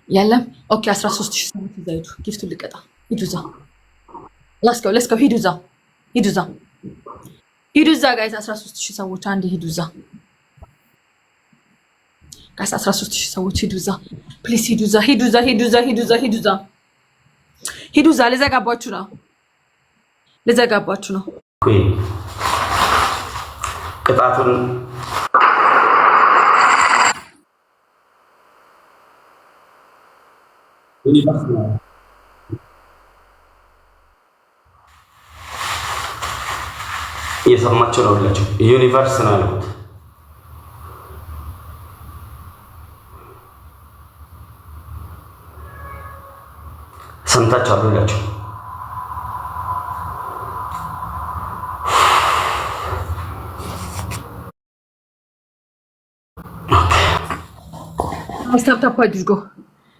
يلا اوكي 13000 ሰዎች ይዘይዱ ጊፍቱ ልቀጣ ይዱዛ let's go ሂዱዛ ጋይስ 13000 ሰዎች አንድ ሂዱዛ ጋይስ 13000 ሰዎች ሂዱዛ ፕሊዝ ሂዱዛ ለዘጋባችሁ ነው ቅጣቱን እየሰማችሁ ነው ብላችሁ ዩኒቨርስ ነው ያልኩት። ሰምታችሁ አብላችሁ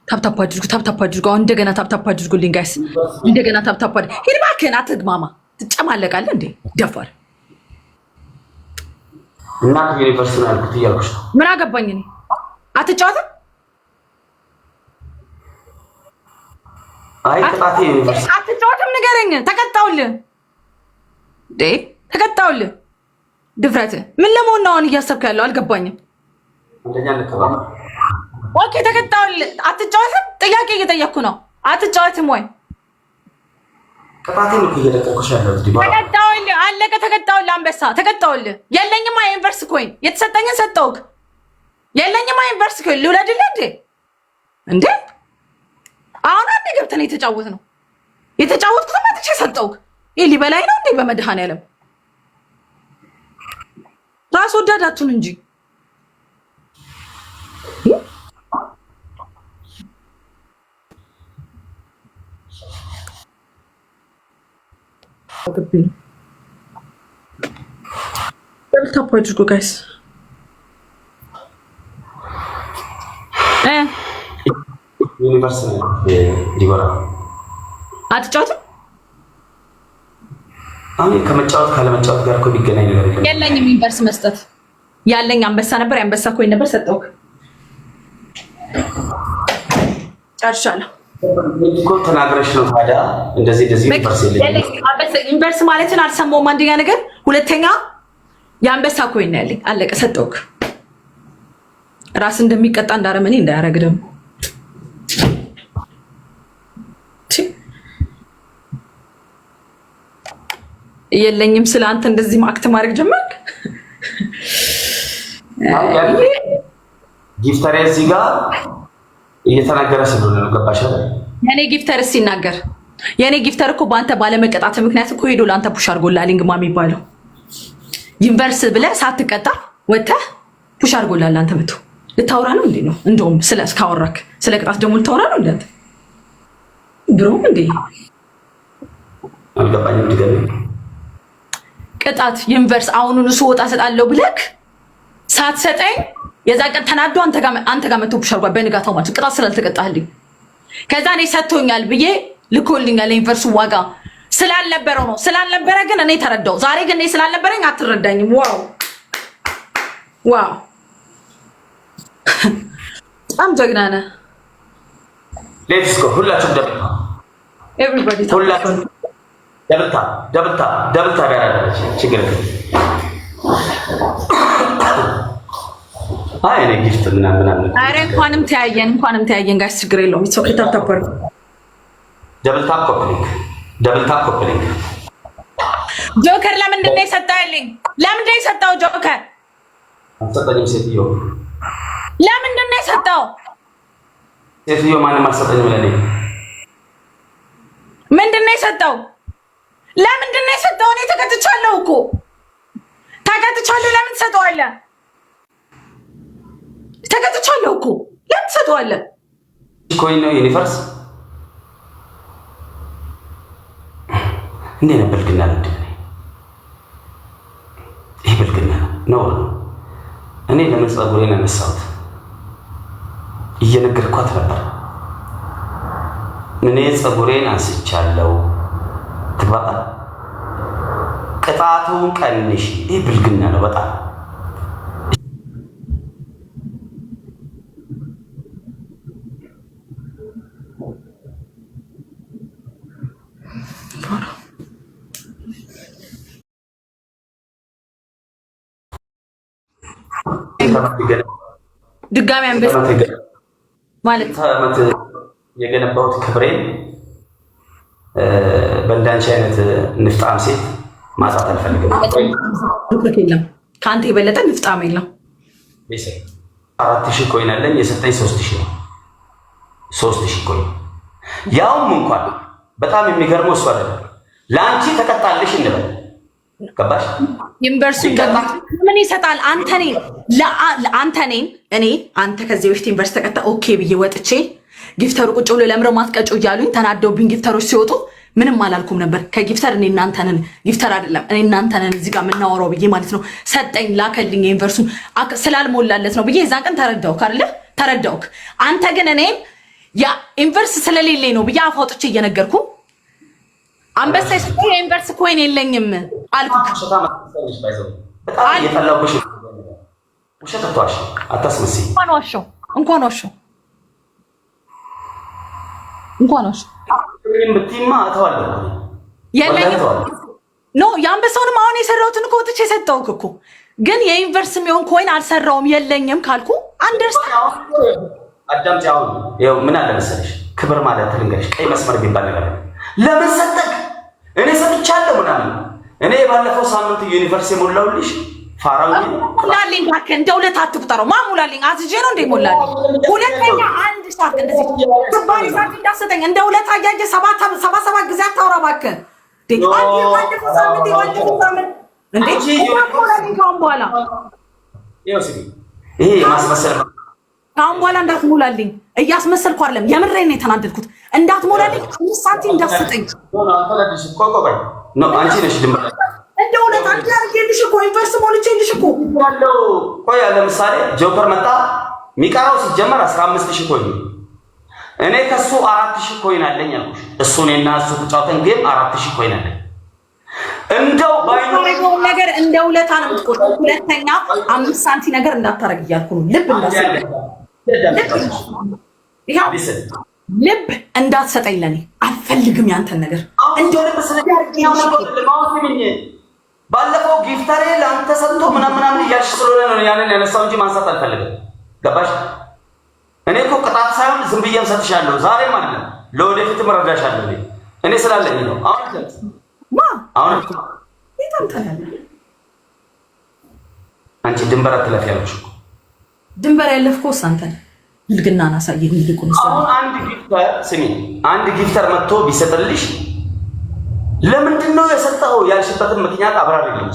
ታፕታፕ አድርጎ እንደገና ታፕታፕ አድርጉልኝ ጋይስ እንደገና ታፕታፕ ሂድ እባክህን አትግማማ ትጨማለቃለህ እንዴ ደፋር እና ዩኒቨርስ ነው ያልኩት እያልኩሽ ነው ምን አገባኝ እኔ አትጫወትም አይ ቅጣቴ ዩኒቨርስ አትጫወትም ንገረኝ ተቀጣውልህ ድፍረት ምን ለመሆን ነው አሁን እያሰብክ ያለው አልገባኝም እንደኛ ለከባማ ኦኬ ተቀጣውልህ አትጫወትም ጥያቄ እየጠየቅኩ ነው አትጫወትም ወይ ቅጣቴን እኮ እየለቀኩሽ ያለው ተቀጣውልህ አለቀ ተቀጣውልህ አንበሳ ተቀጣውልህ የለኝማ ዩኒቨርስ ኮይን የተሰጠኝን ሰጠውክ የለኝማ ዩኒቨርስ ኮይን ልውለድልህ እንዴ አሁን አንዴ ገብተን የተጫወትኩት መጥቼ ሰጠውክ ይሄ ሊበላይ ነው እንዴ በመድኃኔዓለም ራስ ወዳዳችሁን እንጂ ታፕ አድርጉ ጋይስ ዩኒቨርስ ነው ዲቦራ አትጫወትም አሁን ከመጫወት ካለመጫወት ጋር እኮ ቢገናኝ ነገር የለም የለኝም ዩኒቨርስ መስጠት ያለኝ አንበሳ ነበር ያንበሳ ኮይን ነበር ሰጠውክ ጨርሻለሁ እኮ ተናግረሽ ነው ታዲያ እንደዚህ ዩኒቨርስ ማለትን አልሰማሁም አንደኛ ነገር ሁለተኛ የአንበሳ ኮይን ያለኝ አለቀ ሰጠውክ ራስ እንደሚቀጣ እንዳረመኔ እንዳያረግ ደግሞ የለኝም ስለ አንተ እንደዚህ ማክት ማድረግ ጀመርክ ጊፍተር እዚህ ጋር እየተናገረ ስለሆነ ነው ገባሽ አይደል የኔ ጊፍተር እኮ በአንተ ባለመቀጣት ምክንያት እኮ ሄዶ ለአንተ ፑሽ አድርጎልሃል እንግማ የሚባለው ዩኒቨርስ ብለህ ሳትቀጣ ወጥተህ ፑሽ አድርጎልሃል አንተ መቶ ልታወራ ነው እንዴ ነው እንደውም ካወራክ ስለ ቅጣት ደግሞ ልታወራ ነው እንዴ ብሮም እንዴ አልገባኝም ድገም ቅጣት ዩኒቨርስ አሁኑን ስወጣ ሰጣለሁ ብለክ ሳትሰጠኝ የዛ ቀን ተናዶ አንተ ጋር መቶ ፑሽ አድርጓል በንጋታው ማለት ቅጣት ስላልተቀጣህልኝ ከዛ እኔ ሰጥቶኛል ብዬ ልኮልኛል ዩኒቨርሱ ዋጋ ስላልነበረው ነው ስላልነበረ ግን እኔ ተረዳው ዛሬ ግን እኔ ስላልነበረኝ አትረዳኝም ዋው በጣም ጀግና ነህ ሌትስ ጎ ሁላችሁም ደብታ ኤቭሪባዲ ሁላችሁም ደብታ ጋር ችግር አይ እኔ ጊፍት ምናምን አረ እንኳንም ተያየን ጋር ችግር የለውም ኢትስ ኦኬ ታፕ ደብል ታፕ ኮፕሊንግ ጆከር ለምንድን ነው የሰጠው ጆከር አልሰጠኝም ሴትዮ ለምንድን ነው የሰጠው ሴትዮ ማንም አልሰጠኝም ለኔ ምንድን ነው የሰጠው ለምንድን ነው የሰጠው እኔ ተቀጥቻለሁ እኮ ለምን ትሰጠዋለህ ተቀጥቻለሁ እኮ ለምን ትሰጠዋለህ ኮይን ነው ዩኒቨርስ እንዴ ነበር ግን አልደለ ይሄ ብልግና ነው እኔ ለምን ጸጉሬን አነሳሁት እየነገርኳት ነበር እኔ ጸጉሬን አንስቻለሁ ትግባታ ቅጣቱን ቀንሽ ይሄ ብልግና ነው በጣም ድጋሚ አንበሳ ማለት የገነባሁት ክብሬን በእንዳንቺ አይነት ንፍጣም ሴት ማጣት አልፈልግም። ከአንተ የበለጠ ንፍጣም የለም። 4000 ኮይን አለኝ፣ የሰጠኝ 3000 ነው። 3000 ኮይን ያውም እንኳን በጣም የሚገርመው እሱ አይደለም። ለአንቺ ተቀጣልሽ እንበል ገባሽ? ዩኒቨርሲቲ ምን ይሰጣል? አንተ ከዚህ በፊት ዩኒቨርሲቲ ተቀጣ ኦኬ ብዬ ወጥቼ ጊፍተሩ ቁጭ ብሎ ለምረው ማስቀጩ እያሉኝ ተናደውብኝ ጊፍተሮች ሲወጡ ምንም አላልኩም ነበር። ከጊፍተር እኔ እናንተንን ጊፍተር አይደለም እኔ እናንተንን እዚህ ጋር የምናወራው ብዬ ማለት ነው። ሰጠኝ ላከልኝ ዩኒቨርሲቲውን ስላልሞላለት ነው ብዬ የዛን ቀን ተረዳውክ። አንተ ግን እኔም ያ ዩኒቨርሲቲ ስለሌለኝ ነው ብዬ አፍ አውጥቼ እየነገርኩ አንበሳ የሰጠኝ የዩኒቨርሲቲ ኮይን የለኝም አልኩክ። ውሸት አትዋሽ፣ አታስመስይ። እንኳን ዋሸው ምትማ እተዋለሁ የለኝም። ኖ የአንበሳውንም አሁን የሰራሁትን እኮ ወጥቼ የሰጠውክ እኮ ግን የዩኒቨርሲቲ የሚሆን ኮይን አልሰራውም የለኝም ካልኩ አዳምጪ። አሁን ይኸው ምን አለ መሰለሽ፣ ክብር ማለት ልንገርሽ፣ ቀይ መስመር ቢባል ነገር ለምን ሰጠክ? እኔ ሰጥቻለሁ ምናምን። እኔ ባለፈው ሳምንት ዩኒቨርሲቲ ሞላውልሽ ፋራው ሙላልኝ እባክህ፣ እንደ ሁለት አትቁጠረው። ማን ሙላልኝ? አዝጄ ነው እንደ ሞላልኝ። ሁለተኛ አንድ ሰዓት እንደዚህ ከባሪ ሰዓት እንዳሰጠኝ እንደ ሁለት አያጀ 77 ጊዜ አታውራ እባክህ። ባለፈው ሳምንት እንዴ ሙላልኝ። ካሁን በኋላ ይሄ ማስመሰል ካሁን በኋላ እንዳትሞላልኝ። እያስመሰልኩ አይደለም፣ የምሬን ነው የተናደድኩት። እንዳትሞላልኝ 5 ሳንቲም እንዳትሰጠኝ። አንቺ ነሽ ድምር እንደ ሁለት አንድ አድርጌልሽ እኮ ዩኒቨርሲቲ ሞልቼልሽ እኮ ያለው። ቆይ ለምሳሌ ጆከር መጣ፣ የሚቀረው ሲጀመር 15000 ኮይን። እኔ ከሱ 4000 ኮይን አለኝ አልኩሽ። እሱ እኔና እሱ ተጫውተን ጌም 4000 ኮይን አለኝ። እንደው ባይኖር ነገር እንደ ሁለታ ነው የምትቆጥረው። ሁለተኛ 5 ሳንቲ ነገር እንዳታረግ እያልኩ ነው። ልብ እንዳትሰጠኝ ለኔ አልፈልግም ያንተን ነገር እንደው ባለፈው ጊፍተሬ ለአንተ ሰጥቶ ምናምን እያልሽ ስለሆነ ነው ያንን ያነሳው እንጂ ማንሳት አልፈልግም። ገባሽ? እኔ እኮ ቅጣት ሳይሆን ዝም ብዬም ሰጥሻለሁ። ዛሬም አይደለም ለወደፊትም እረዳሻለሁ። እኔ ስላለኝ ነው። አሁን አንቺ ድንበር አትለፍ ያለሽ እኮ ድንበር ያለፍከው አንተ ነህ። ልግናና ሳይይ እንድቁን አሁን አንድ ጊፍተር መጥቶ ቢሰጥልሽ ለምንድን ነው የሰጠው ያልሽበትን ምክንያት አብራሪ ነው።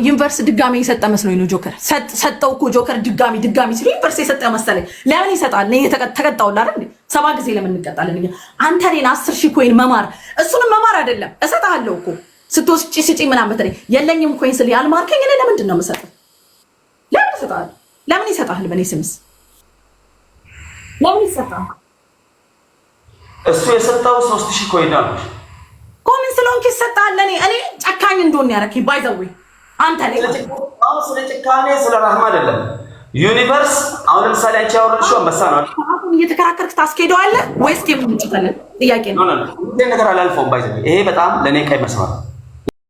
ዩኒቨርሲቲ ድጋሚ የሰጠ መስሎኝ ነው። ጆከር ሰጠው እኮ ጆከር ድጋሚ ሲል ዩኒቨርሲቲ የሰጠ መሰለኝ። ለምን ይሰጣል? እኔ ተቀጣውላ አይደል? 7 ጊዜ ለምን እንቀጣለን? አንተ እኔን 10000 ኮይን መማር እሱንም መማር አይደለም እሰጣለሁ እኮ ስትወስጪ ስጪ ምናምን በተለይ የለኝም ኮይን ስል ያልማርከኝ እኔ ለምንድን ነው የምሰጠው? ለምን ይሰጣል? ለምን ይሰጣል? በኔ ስምስ ለምን ይሰጣል? እሱ የሰጠው 3000 ኮይን ነው። ኮምን ስለሆንክ ይሰጣል። እኔ ጨካኝ እንደሆነ ያረከኝ ባይዘው አንተ ላይ ስለ ጭካኔ ስለ ረህማ አይደለም። ዩኒቨርስ አሁን ለምሳሌ አንቺ ያወራሽው አንበሳ ነው። አሁን እየተከራከርክ ታስኬደዋለህ ወይስ ጌም እንጭታለን? ጥያቄ ነው። ይሄ ነገር አላልፈውም ባይዘው። ይሄ በጣም ለኔ ቀይ መስመር